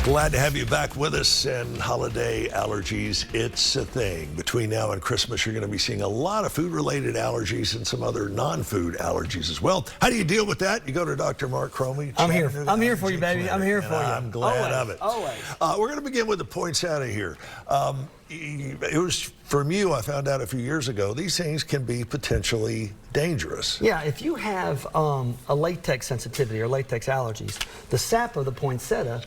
Glad to have you back with us. And holiday allergies, it's a thing. Between now and Christmas, you're going to be seeing a lot of food-related allergies and some other non-food allergies as well. How do you deal with that? You go to Dr. Marc Cromie. I'm here for you, baby. I'm here for you. I'm glad of it. Always. We're going to begin with the points out of here. It was from you, I found out a few years ago, these things can be potentially dangerous. Yeah, if you have a latex sensitivity or latex allergies, the sap of the poinsettia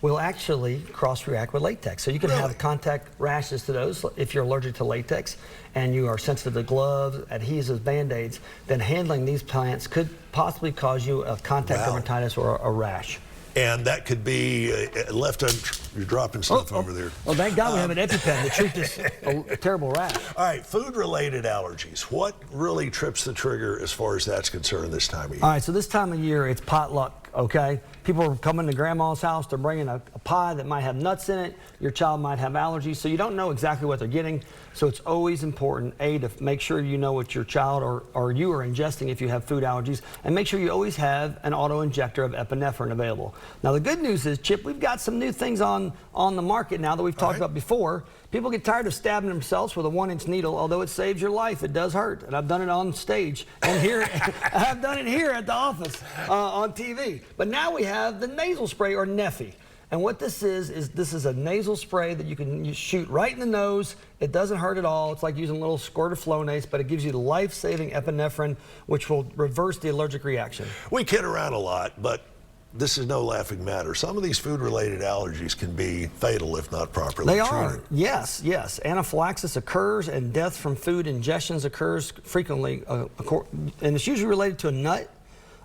will actually cross-react with latex. So you can have contact rashes to those if you're allergic to latex and you are sensitive to gloves, adhesives, Band-Aids, then handling these plants could possibly cause you a contact dermatitis or a rash. And that could be left on, you're dropping stuff over there. Well, thank God we have an EpiPen to treat this terrible rash. All right, food-related allergies. What really trips the trigger as far as that's concerned this time of year? All right, so this time of year, it's potluck, okay? People are coming to grandma's house, they're bringing a pie that might have nuts in it. Your child might have allergies, so you don't know exactly what they're getting. So it's always important, A, to make sure you know what your child or you are ingesting if you have food allergies, and make sure you always have an auto-injector of epinephrine available. Now, the good news is, Chip, we've got some new things on the market now that we've talked about before. People get tired of stabbing themselves with a 1-inch needle, although it saves your life. It does hurt, and I've done it on stage, and here, I've done it here at the office on TV. But now we have the nasal spray, or Neffy. And what this is this is a nasal spray that you can shoot right in the nose. It doesn't hurt at all. It's like using a little squirt of Flonase, but it gives you the life-saving epinephrine, which will reverse the allergic reaction. We kid around a lot, but this is no laughing matter. Some of these food-related allergies can be fatal if not properly treated. They are, yes, yes. Anaphylaxis occurs and death from food ingestions occurs frequently, and it's usually related to a nut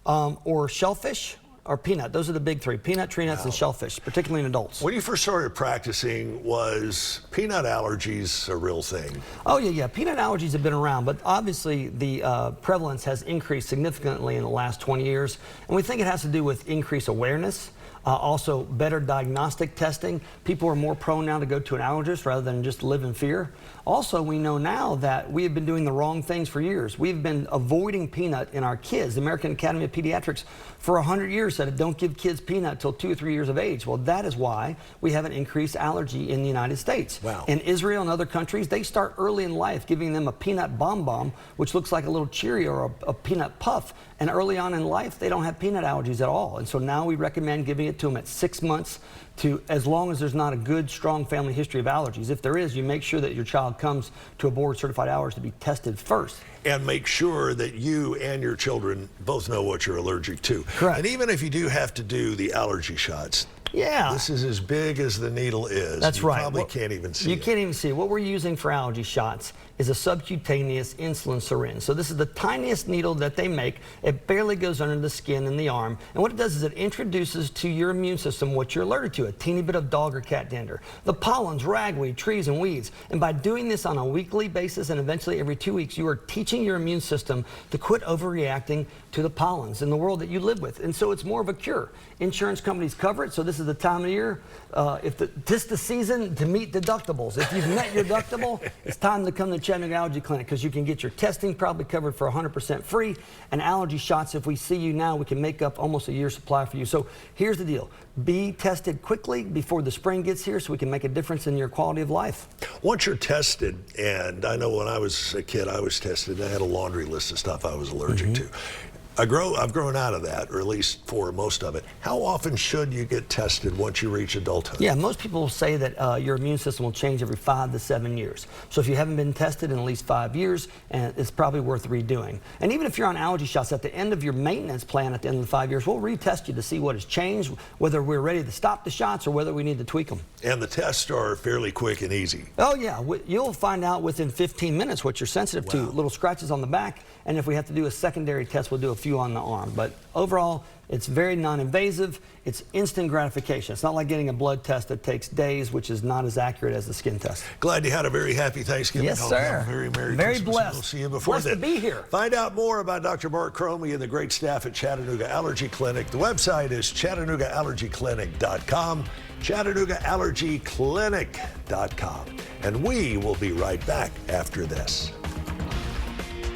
or shellfish or peanut. Those are the big three: peanut, tree nuts, and shellfish, particularly in adults. When you first started practicing, was peanut allergies a real thing? Oh, yeah. Peanut allergies have been around, but obviously the prevalence has increased significantly in the last 20 years, and we think it has to do with increased awareness. Also, better diagnostic testing. People are more prone now to go to an allergist rather than just live in fear. Also, we know now that we have been doing the wrong things for years. We've been avoiding peanut in our kids. The American Academy of Pediatrics for 100 years said, don't give kids peanut till 2 or 3 years of age. Well, that is why we have an increased allergy in the United States. Wow. In Israel and other countries, they start early in life giving them a peanut bomb, which looks like a little Cheerio or a peanut puff. And early on in life, they don't have peanut allergies at all. And so now we recommend giving it to them at 6 months, as long as there's not a good, strong family history of allergies. If there is, you make sure that your child comes to a board-certified allergist to be tested first. And make sure that you and your children both know what you're allergic to. Correct. And even if you do have to do the allergy shots, this is as big as the needle is. That's right. You probably can't even see it. You can't even see it. What we're using for allergy shots is a subcutaneous insulin syringe. So this is the tiniest needle that they make. It barely goes under the skin and the arm. And what it does is it introduces to your immune system what you're allergic to, a teeny bit of dog or cat dander, the pollens, ragweed, trees, and weeds. And by doing this on a weekly basis and eventually every 2 weeks, you are teaching your immune system to quit overreacting to the pollens in the world that you live with. And so it's more of a cure. Insurance companies cover it, so this is the time of year. This the season to meet deductibles. If you've met your deductible, it's time to come to Chattanooga Allergy Clinic, because you can get your testing probably covered for 100% free, and allergy shots, if we see you now, we can make up almost a year's supply for you. So here's the deal. Be tested quickly before the spring gets here so we can make a difference in your quality of life. Once you're tested, and I know when I was a kid, I was tested, and I had a laundry list of stuff I was allergic to. I've grown out of that, or at least for most of it. How often should you get tested once you reach adulthood? Yeah, most people say that your immune system will change every 5 to 7 years. So if you haven't been tested in at least 5 years, it's probably worth redoing. And even if you're on allergy shots, at the end of your maintenance plan at the end of the 5 years, we'll retest you to see what has changed, whether we're ready to stop the shots or whether we need to tweak them. And the tests are fairly quick and easy. Oh yeah, you'll find out within 15 minutes what you're sensitive to, little scratches on the back, and if we have to do a secondary test, we'll do a few on the arm. But overall, it's very non-invasive. It's instant gratification. It's not like getting a blood test that takes days, which is not as accurate as the skin test. Glad you had a very happy Thanksgiving. Yes, sir. Very Merry very Christmas. Blessed. We'll see you before blessed then. to be here. Find out more about Dr. Marc Cromie and the great staff at Chattanooga Allergy Clinic. The website is ChattanoogaAllergyClinic.com. ChattanoogaAllergyClinic.com. And we will be right back after this.